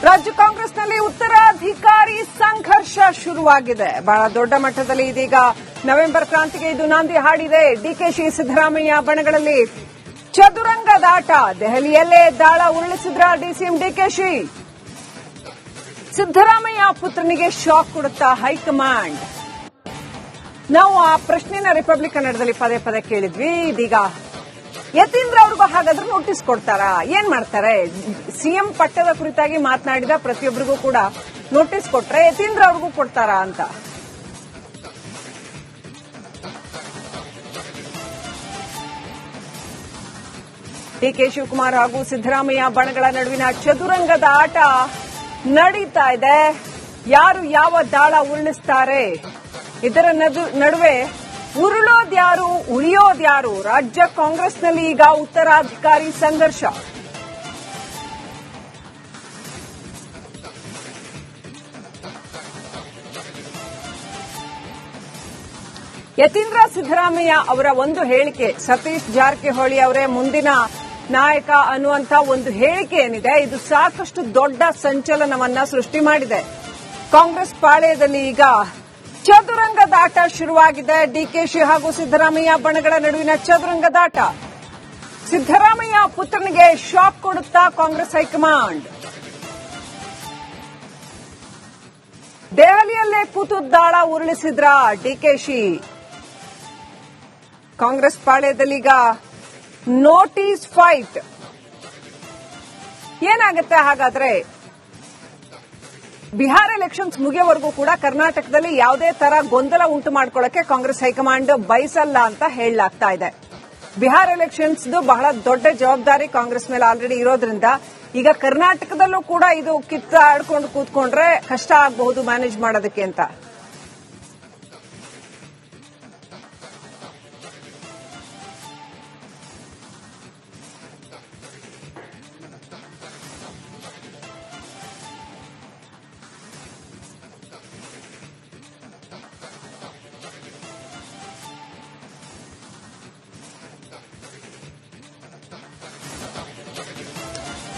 ರಾಜ್ಯ ಕಾಂಗ್ರೆಸ್ನಲ್ಲಿ ಉತ್ತರಾಧಿಕಾರಿ ಸಂಘರ್ಷ ಶುರುವಾಗಿದೆ. ಬಹಳ ದೊಡ್ಡ ಮಟ್ಟದಲ್ಲಿ ಇದೀಗ ನವೆಂಬರ್ ಕ್ರಾಂತಿಗೆ ಇದು ನಾಂದಿ ಹಾಡಿದೆ. ಡಿಕೆಶಿ ಸಿದ್ದರಾಮಯ್ಯ ಬಣಗಳಲ್ಲಿ ಚದುರಂಗದಾಟ. ದೆಹಲಿಯಲ್ಲೇ ದಾಳ ಉರುಳಿಸಿದ್ರ ಡಿಸಿಎಂ ಡಿಕೆಶಿ. ಸಿದ್ದರಾಮಯ್ಯ ಪುತ್ರನಿಗೆ ಶಾಕ್ ಕೊಡುತ್ತಾ ಹೈಕಮಾಂಡ್. ನಾವು ಆ ಪ್ರಶ್ನೆನ ರಿಪಬ್ಲಿಕ್ ಕನ್ನಡದಲ್ಲಿ ಪದೇ ಪದೇ ಕೇಳಿದ್ವಿ. ಇದೀಗ ಯತೀಂದ್ರ ಅವ್ರಿಗೂ ಹಾಗಾದ್ರೆ ನೋಟಿಸ್ ಕೊಡ್ತಾರಾ? ಏನ್ ಮಾಡ್ತಾರೆ? ಸಿಎಂ ಪಟ್ಟದ ಕುರಿತಾಗಿ ಮಾತನಾಡಿದ ಪ್ರತಿಯೊಬ್ಬರಿಗೂ ಕೂಡ ನೋಟಿಸ್ ಕೊಟ್ರೆ ಯತೀಂದ್ರ ಅವ್ರಿಗೂ ಕೊಡ್ತಾರಾ ಅಂತ. ಡಿಕೆ ಶಿವಕುಮಾರ್ ಹಾಗೂ ಸಿದ್ದರಾಮಯ್ಯ ಬಣಗಳ ನಡುವಿನ ಚದುರಂಗದ ಆಟ ನಡೀತಾ ಇದೆ. ಯಾರು ಯಾವ ದಾಳ ಉರುಳಿಸ್ತಾರೆ, ಇದರ ನಡುವೆ ಉರುಳೋದ್ಯಾರು ಉಳಿಯೋದ್ಯಾರು? ರಾಜ್ಯ ಕಾಂಗ್ರೆಸ್ನಲ್ಲಿ ಈಗ ಉತ್ತರಾಧಿಕಾರಿ ಸಂಘರ್ಷ. ಯತೀಂದ್ರ ಸಿದ್ದರಾಮಯ್ಯ ಅವರ ಒಂದು ಹೇಳಿಕೆ, ಸತೀಶ್ ಜಾರಕಿಹೊಳಿ ಅವರೇ ಮುಂದಿನ ನಾಯಕ ಅನ್ನುವಂತ ಒಂದು ಹೇಳಿಕೆ ಏನಿದೆ, ಇದು ಸಾಕಷ್ಟು ದೊಡ್ಡ ಸಂಚಲನವನ್ನ ಸೃಷ್ಟಿ ಮಾಡಿದೆ. ಕಾಂಗ್ರೆಸ್ ಪಾಳೆಯದಲ್ಲಿ ಈಗ ಚದುರಂಗದಾಟ ಶುರುವಾಗಿದೆ. ಡಿಕೆಶಿ ಹಾಗೂ ಸಿದ್ದರಾಮಯ್ಯ ಬಣಗಳ ನಡುವಿನ ಚದುರಂಗದಾಟ. ಸಿದ್ದರಾಮಯ್ಯ ಪುತ್ರನಿಗೆ ಶಾಕ್ ಕೊಡುತ್ತಾ ಕಾಂಗ್ರೆಸ್ ಹೈಕಮಾಂಡ್. ದೆಹಲಿಯಲ್ಲೇ ಕೂತು ದಾಳ ಉರುಳಿಸಿದ್ರ ಡಿಕೆಶಿ. ಕಾಂಗ್ರೆಸ್ ಪಾಳ್ಯದಲ್ಲೀಗ ನೋಟಿಸ್ ಫೈಟ್. ಏನಾಗುತ್ತೆ ಹಾಗಾದ್ರೆ? ಬಿಹಾರ ಎಲೆಕ್ಷನ್ಸ್ ಮುಗಿಯೋವರೆಗೂ ಕೂಡ ಕರ್ನಾಟಕದಲ್ಲಿ ಯಾವುದೇ ತರ ಗೊಂದಲ ಉಂಟು ಮಾಡ್ಕೊಳ್ಳಕ್ಕೆ ಕಾಂಗ್ರೆಸ್ ಹೈಕಮಾಂಡ್ ಬಯಸಲ್ಲ ಅಂತ ಹೇಳಲಾಗ್ತಾ ಇದೆ. ಬಿಹಾರ ಎಲೆಕ್ಷನ್ಸ್ ಬಹಳ ದೊಡ್ಡ ಜವಾಬ್ದಾರಿ ಕಾಂಗ್ರೆಸ್ ಮೇಲೆ ಆಲ್ರೆಡಿ ಇರೋದ್ರಿಂದ ಈಗ ಕರ್ನಾಟಕದಲ್ಲೂ ಕೂಡ ಇದು ಕಿತ್ತಾಡ್ಕೊಂಡು ಕೂತ್ಕೊಂಡ್ರೆ ಕಷ್ಟ ಆಗಬಹುದು ಮ್ಯಾನೇಜ್ ಮಾಡೋದಕ್ಕೆ ಅಂತ.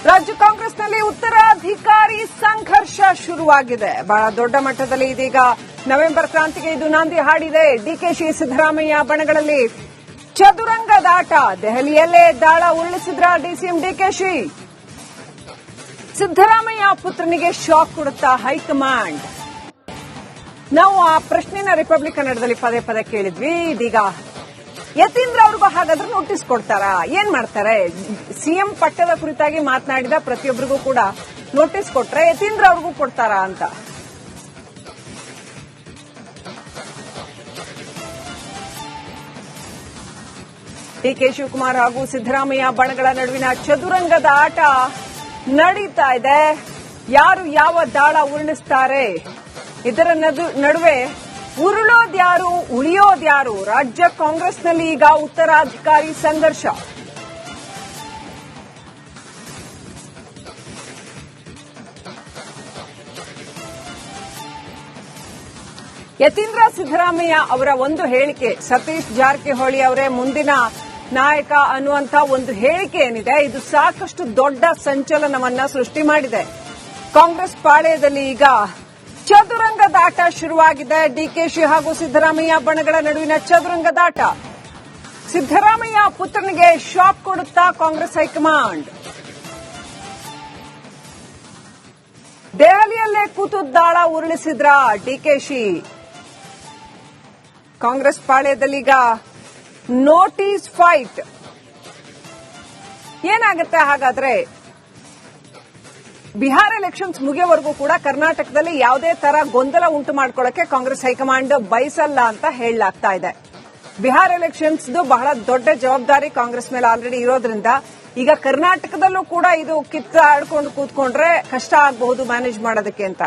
ರಾಜ್ಯ ಕಾಂಗ್ರೆಸ್ನಲ್ಲಿ ಉತ್ತರಾಧಿಕಾರಿ ಸಂಘರ್ಷ ಶುರುವಾಗಿದೆ. ಬಹಳ ದೊಡ್ಡ ಮಟ್ಟದಲ್ಲಿ ಇದೀಗ ನವೆಂಬರ್ ಕ್ರಾಂತಿಗೆ ಇದು ನಾಂದಿ ಹಾಡಿದೆ. ಡಿಕೆಶಿ ಸಿದ್ದರಾಮಯ್ಯ ಬಣಗಳಲ್ಲಿ ಚದುರಂಗದಾಟ. ದೆಹಲಿಯಲ್ಲೇ ದಾಳ ಉರುಳಿಸಿದ್ರ ಡಿಸಿಎಂ ಡಿಕೆಶಿ. ಸಿದ್ದರಾಮಯ್ಯ ಪುತ್ರನಿಗೆ ಶಾಕ್ ಕೊಡುತ್ತಾ ಹೈಕಮಾಂಡ್. ನಾವು ಆ ಪ್ರಶ್ನೆನ ರಿಪಬ್ಲಿಕ್ ಕನ್ನಡದಲ್ಲಿ ಪದೇ ಪದೇ ಕೇಳಿದ್ವಿ. ಇದೀಗ ಯತೀಂದ್ರ ಅವ್ರಿಗೂ ಹಾಗಾದ್ರೆ ನೋಟಿಸ್ ಕೊಡ್ತಾರಾ? ಏನ್ ಮಾಡ್ತಾರೆ? ಸಿಎಂ ಪಟ್ಟದ ಕುರಿತಾಗಿ ಮಾತನಾಡಿದ ಪ್ರತಿಯೊಬ್ಬರಿಗೂ ಕೂಡ ನೋಟಿಸ್ ಕೊಟ್ರೆ ಯತೀಂದ್ರ ಅವ್ರಿಗೂ ಕೊಡ್ತಾರಾ ಅಂತ. ಡಿಕೆ ಶಿವಕುಮಾರ್ ಹಾಗೂ ಸಿದ್ದರಾಮಯ್ಯ ಬಣಗಳ ನಡುವಿನ ಚದುರಂಗದ ಆಟ ನಡೀತಾ ಇದೆ. ಯಾರು ಯಾವ ದಾಳ ಉರುಳಿಸ್ತಾರೆ, ಇದರ ನಡುವೆ ಉರುಳೋದ್ಯಾರು ಉಳಿಯೋದ್ಯಾರು? ರಾಜ್ಯ ಕಾಂಗ್ರೆಸ್ನಲ್ಲಿ ಈಗ ಉತ್ತರಾಧಿಕಾರಿ ಸಂಘರ್ಷ. ಯತೀಂದ್ರ ಸಿದ್ದರಾಮಯ್ಯ ಅವರ ಒಂದು ಹೇಳಿಕೆ, ಸತೀಶ್ ಜಾರಕಿಹೊಳಿ ಅವರೇ ಮುಂದಿನ ನಾಯಕ ಅನ್ನುವಂತ ಒಂದು ಹೇಳಿಕೆ ಏನಿದೆ, ಇದು ಸಾಕಷ್ಟು ದೊಡ್ಡ ಸಂಚಲನವನ್ನ ಸೃಷ್ಟಿ ಮಾಡಿದೆ. ಕಾಂಗ್ರೆಸ್ ಪಾಳೆಯದಲ್ಲಿ ಈಗ ಚದುರಂಗದಾಟ ಶುರುವಾಗಿದೆ. ಡಿಕೆಶಿ ಹಾಗೂ ಸಿದ್ದರಾಮಯ್ಯ ಬಣಗಳ ನಡುವಿನ ಚದುರಂಗದಾಟ. ಸಿದ್ದರಾಮಯ್ಯ ಪುತ್ರನಿಗೆ ಶಾಕ್ ಕೊಡುತ್ತಾ ಕಾಂಗ್ರೆಸ್ ಹೈಕಮಾಂಡ್. ದೆಹಲಿಯಲ್ಲೇ ಕೂತು ದಾಳ ಉರುಳಿಸಿದ್ರ ಡಿಕೆಶಿ. ಕಾಂಗ್ರೆಸ್ ಪಾಳ್ಯದಲ್ಲೀಗ ನೋಟಿಸ್ ಫೈಟ್. ಏನಾಗುತ್ತೆ ಹಾಗಾದ್ರೆ? ಬಿಹಾರ ಎಲೆಕ್ಷನ್ಸ್ ಮುಗಿಯೋವರೆಗೂ ಕೂಡ ಕರ್ನಾಟಕದಲ್ಲಿ ಯಾವುದೇ ತರ ಗೊಂದಲ ಉಂಟು ಮಾಡ್ಕೊಳ್ಳಕ್ಕೆ ಕಾಂಗ್ರೆಸ್ ಹೈಕಮಾಂಡ್ ಬಯಸಲ್ಲ ಅಂತ ಹೇಳಲಾಗ್ತಾ ಇದೆ. ಬಿಹಾರ ಎಲೆಕ್ಷನ್ಸ್ ಬಹಳ ದೊಡ್ಡ ಜವಾಬ್ದಾರಿ ಕಾಂಗ್ರೆಸ್ ಮೇಲೆ ಆಲ್ರೆಡಿ ಇರೋದ್ರಿಂದ ಈಗ ಕರ್ನಾಟಕದಲ್ಲೂ ಕೂಡ ಇದು ಕಿತ್ತಾಡ್ಕೊಂಡು ಕೂತ್ಕೊಂಡ್ರೆ ಕಷ್ಟ ಆಗಬಹುದು ಮ್ಯಾನೇಜ್ ಮಾಡೋದಕ್ಕೆ ಅಂತ.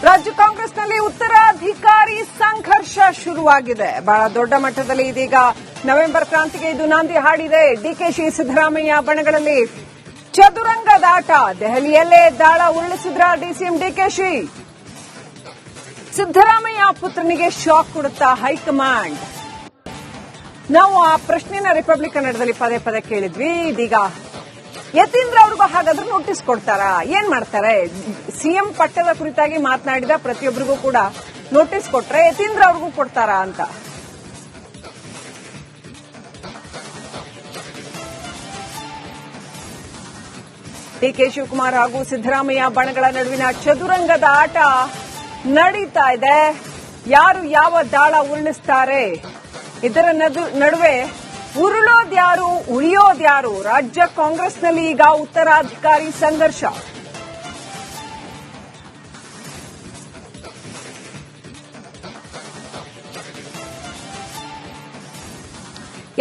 ರಾಜ್ಯ ಕಾಂಗ್ರೆಸ್ನಲ್ಲಿ ಉತ್ತರಾಧಿಕಾರಿ ಅಧಿಕಾರಿ ಸಂಘರ್ಷ ಶುರುವಾಗಿದೆ. ಬಹಳ ದೊಡ್ಡ ಮಟ್ಟದಲ್ಲಿ ಇದೀಗ ನವೆಂಬರ್ ಕ್ರಾಂತಿಗೆ ಇದು ನಾಂದಿ ಹಾಡಿದೆ. ಡಿಕೆಶಿ ಸಿದ್ದರಾಮಯ್ಯ ಬಣಗಳಲ್ಲಿ ಚದುರಂಗದಾಟ. ದೆಹಲಿಯಲ್ಲೇ ದಾಳ ಉರುಳಿಸಿದ್ರ ಡಿಸಿಎಂ ಡಿಕೆಶಿ. ಸಿದ್ದರಾಮಯ್ಯ ಪುತ್ರನಿಗೆ ಶಾಕ್ ಕೊಡುತ್ತಾ ಹೈಕಮಾಂಡ್. ನಾವು ಆ ಪ್ರಶ್ನೆನ ರಿಪಬ್ಲಿಕ್ ಕನ್ನಡದಲ್ಲಿ ಪದೇ ಪದೇ ಕೇಳಿದ್ವಿ. ಇದೀಗ ಯತೀಂದ್ರ ಅವ್ರಿಗೂ ಹಾಗಾದ್ರೂ ನೋಟಿಸ್ ಕೊಡ್ತಾರಾ? ಏನ್ ಮಾಡ್ತಾರೆ? ಸಿಎಂ ಪಟ್ಟದ ಕುರಿತಾಗಿ ಮಾತನಾಡಿದ ಪ್ರತಿಯೊಬ್ಬರಿಗೂ ಕೂಡ ನೋಟಿಸ್ ಕೊಟ್ರೆ ಯತೀಂದ್ರ ಅವ್ರಿಗೂ ಕೊಡ್ತಾರಾ ಅಂತ. ಡಿಕೆ ಶಿವಕುಮಾರ್ ಹಾಗೂ ಸಿದ್ದರಾಮಯ್ಯ ಬಣಗಳ ನಡುವಿನ ಚದುರಂಗದ ಆಟ ನಡೀತಾ ಇದೆ. ಯಾರು ಯಾವ ದಾಳ ಉರುಳಿಸ್ತಾರೆ, ಇದರ ನಡುವೆ ಉರುಳೋದ್ಯಾರು ಉಳಿಯೋದ್ಯಾರು? ರಾಜ್ಯ ಕಾಂಗ್ರೆಸ್ನಲ್ಲಿ ಈಗ ಉತ್ತರಾಧಿಕಾರಿ ಸಂಘರ್ಷ.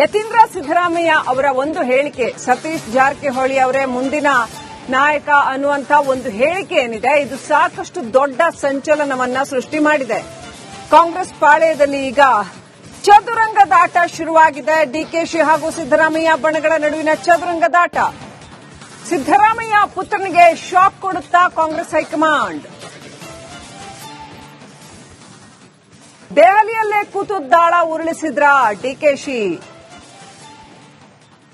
ಯತೀಂದ್ರ ಸಿದ್ದರಾಮಯ್ಯ ಅವರ ಒಂದು ಹೇಳಿಕೆ, ಸತೀಶ್ ಜಾರಕಿಹೊಳಿ ಅವರೇ ಮುಂದಿನ ನಾಯಕ ಅನ್ನುವಂತ ಒಂದು ಹೇಳಿಕೆ ಏನಿದೆ, ಇದು ಸಾಕಷ್ಟು ದೊಡ್ಡ ಸಂಚಲನವನ್ನ ಸೃಷ್ಟಿ ಮಾಡಿದೆ. ಕಾಂಗ್ರೆಸ್ ಪಾಳೆಯದಲ್ಲಿ ಈಗ ಚದುರಂಗದಾಟ ಶುರುವಾಗಿದೆ. ಡಿಕೆಶಿ ಹಾಗೂ ಸಿದ್ದರಾಮಯ್ಯ ಬಣಗಳ ನಡುವಿನ ಚದುರಂಗದಾಟ. ಸಿದ್ದರಾಮಯ್ಯ ಪುತ್ರನಿಗೆ ಶಾಕ್ ಕೊಡುತ್ತಾ ಕಾಂಗ್ರೆಸ್ ಹೈಕಮಾಂಡ್. ದೆಹಲಿಯಲ್ಲೇ ಕೂತು ದಾಳ ಉರುಳಿಸಿದ್ರ ಡಿಕೆಶಿ.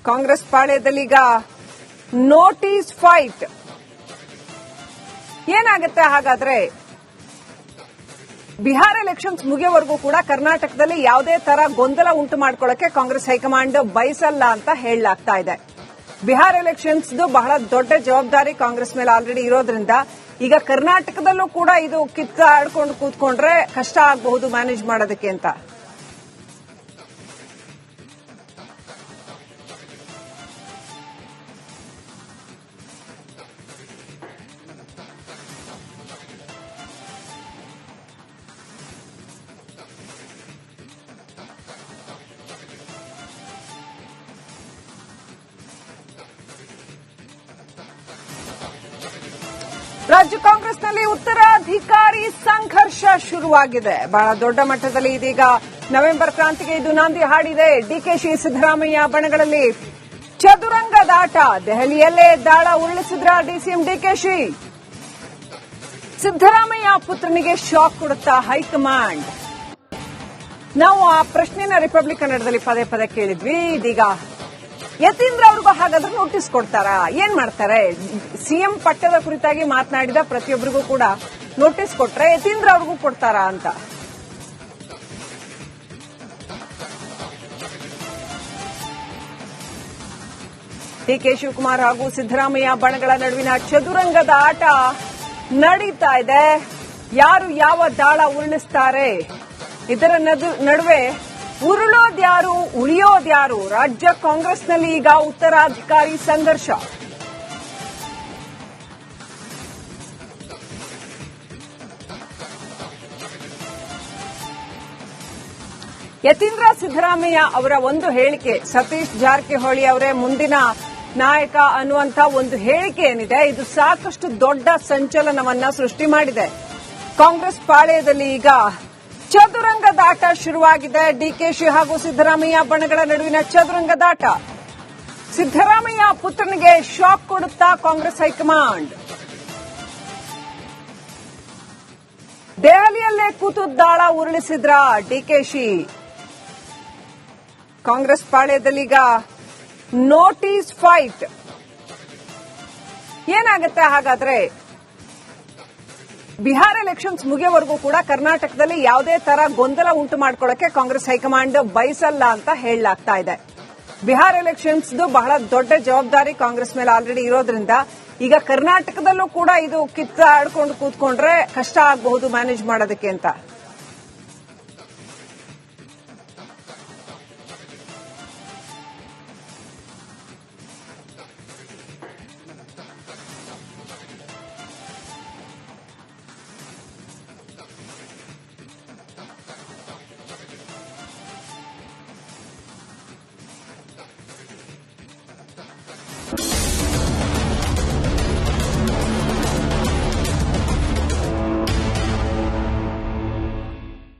ಕಾಂಗ್ರೆಸ್ ಪಾಳ್ಯದಲ್ಲೀಗ ನೋಟಿಸ್ ಫೈಟ್. ಏನಾಗುತ್ತೆ ಹಾಗಾದ್ರೆ? ಬಿಹಾರ ಎಲೆಕ್ಷನ್ಸ್ ಮುಗಿಯೋವರೆಗೂ ಕೂಡ ಕರ್ನಾಟಕದಲ್ಲಿ ಯಾವುದೇ ತರ ಗೊಂದಲ ಉಂಟು ಮಾಡ್ಕೊಳ್ಳಕ್ಕೆ ಕಾಂಗ್ರೆಸ್ ಹೈಕಮಾಂಡ್ ಬಯಸಲ್ಲ ಅಂತ ಹೇಳಲಾಗ್ತಾ ಇದೆ. ಬಿಹಾರ ಎಲೆಕ್ಷನ್ಸ್ ಬಹಳ ದೊಡ್ಡ ಜವಾಬ್ದಾರಿ ಕಾಂಗ್ರೆಸ್ ಮೇಲೆ ಆಲ್ರೆಡಿ ಇರೋದ್ರಿಂದ ಈಗ ಕರ್ನಾಟಕದಲ್ಲೂ ಕೂಡ ಇದು ಕಿತ್ತಾಡ್ಕೊಂಡು ಕೂತ್ಕೊಂಡ್ರೆ ಕಷ್ಟ ಆಗಬಹುದು ಮ್ಯಾನೇಜ್ ಮಾಡೋದಕ್ಕೆ ಅಂತ. ರಾಜ್ಯ ಕಾಂಗ್ರೆಸ್ನಲ್ಲಿ ಉತ್ತರಾಧಿಕಾರಿ ಸಂಘರ್ಷ ಶುರುವಾಗಿದೆ. ಬಹಳ ದೊಡ್ಡ ಮಟ್ಟದಲ್ಲಿ ಇದೀಗ ನವೆಂಬರ್ ಕ್ರಾಂತಿಗೆ ಇದು ನಾಂದಿ ಹಾಡಿದೆ. ಡಿಕೆಶಿ ಸಿದ್ದರಾಮಯ್ಯ ಬಣಗಳಲ್ಲಿ ಚದುರಂಗದಾಟ. ದೆಹಲಿಯಲ್ಲೇ ದಾಳ ಉರುಳಿಸಿದ್ರ ಡಿಸಿಎಂ ಡಿಕೆಶಿ. ಸಿದ್ದರಾಮಯ್ಯ ಪುತ್ರನಿಗೆ ಶಾಕ್ ಕೊಡುತ್ತಾ ಹೈಕಮಾಂಡ್. ನಾವು ಆ ಪ್ರಶ್ನೆನ ರಿಪಬ್ಲಿಕ್ ಕನ್ನಡದಲ್ಲಿ ಪದೇ ಪದೇ ಕೇಳಿದ್ವಿ. ಇದೀಗ ಯತೀಂದ್ರ ಅವ್ರಿಗೂ ಹಾಗಾದ್ರೂ ನೋಟಿಸ್ ಕೊಡ್ತಾರಾ? ಏನ್ ಮಾಡ್ತಾರೆ? ಸಿಎಂ ಪಟ್ಟದ ಕುರಿತಾಗಿ ಮಾತನಾಡಿದ ಪ್ರತಿಯೊಬ್ಬರಿಗೂ ಕೂಡ ನೋಟಿಸ್ ಕೊಟ್ರೆ ಯತೀಂದ್ರ ಅವ್ರಿಗೂ ಕೊಡ್ತಾರಾ ಅಂತ. ಡಿಕೆ ಶಿವಕುಮಾರ್ ಹಾಗೂ ಸಿದ್ದರಾಮಯ್ಯ ಬಣಗಳ ನಡುವಿನ ಚದುರಂಗದ ಆಟ ನಡೀತಾ ಇದೆ. ಯಾರು ಯಾವ ದಾಳ ಉರುಳಿಸ್ತಾರೆ, ಇದರ ನಡುವೆ ಉರುಳೋದ್ಯಾರು ಉಳಿಯೋದ್ಯಾರು? ರಾಜ್ಯ ಕಾಂಗ್ರೆಸ್ನಲ್ಲಿ ಈಗ ಉತ್ತರಾಧಿಕಾರಿ ಸಂಘರ್ಷ. ಯತೀಂದ್ರ ಸಿದ್ದರಾಮಯ್ಯ ಅವರ ಒಂದು ಹೇಳಿಕೆ, ಸತೀಶ್ ಜಾರಕಿಹೊಳಿ ಅವರೇ ಮುಂದಿನ ನಾಯಕ ಅನ್ನುವಂತ ಒಂದು ಹೇಳಿಕೆ ಏನಿದೆ, ಇದು ಸಾಕಷ್ಟು ದೊಡ್ಡ ಸಂಚಲನವನ್ನ ಸೃಷ್ಟಿ ಮಾಡಿದೆ. ಕಾಂಗ್ರೆಸ್ ಪಾಳೆಯದಲ್ಲಿ ಈಗ ಚದುರಂಗದಾಟ ಶುರುವಾಗಿದೆ. ಡಿಕೆಶಿ ಹಾಗೂ ಸಿದ್ದರಾಮಯ್ಯ ಬಣಗಳ ನಡುವಿನ ಚದುರಂಗದಾಟ. ಸಿದ್ದರಾಮಯ್ಯ ಪುತ್ರನಿಗೆ ಶಾಕ್ ಕೊಡುತ್ತಾ ಕಾಂಗ್ರೆಸ್ ಹೈಕಮಾಂಡ್. ದೆಹಲಿಯಲ್ಲೇ ಕೂತು ದಾಳ ಉರುಳಿಸಿದ್ರ ಡಿಕೆಶಿ. ಕಾಂಗ್ರೆಸ್ ಪಾಳ್ಯದಲ್ಲೀಗ ನೋಟಿಸ್ ಫೈಟ್. ಏನಾಗುತ್ತೆ ಹಾಗಾದ್ರೆ? ಬಿಹಾರ ಎಲೆಕ್ಷನ್ಸ್ ಮುಗಿಯೋವರೆಗೂ ಕೂಡ ಕರ್ನಾಟಕದಲ್ಲಿ ಯಾವುದೇ ತರ ಗೊಂದಲ ಉಂಟು ಮಾಡ್ಕೊಳ್ಳಕ್ಕೆ ಕಾಂಗ್ರೆಸ್ ಹೈಕಮಾಂಡ್ ಬಯಸಲ್ಲ ಅಂತ ಹೇಳಲಾಗ್ತಾ ಇದೆ. ಬಿಹಾರ ಎಲೆಕ್ಷನ್ಸ್ ಬಹಳ ದೊಡ್ಡ ಜವಾಬ್ದಾರಿ ಕಾಂಗ್ರೆಸ್ ಮೇಲೆ ಆಲ್ರೆಡಿ ಇರೋದ್ರಿಂದ ಈಗ ಕರ್ನಾಟಕದಲ್ಲೂ ಕೂಡ ಇದು ಕಿತ್ತಾಡ್ಕೊಂಡು ಕೂತ್ಕೊಂಡ್ರೆ ಕಷ್ಟ ಆಗಬಹುದು ಮ್ಯಾನೇಜ್ ಮಾಡೋದಕ್ಕೆ ಅಂತ.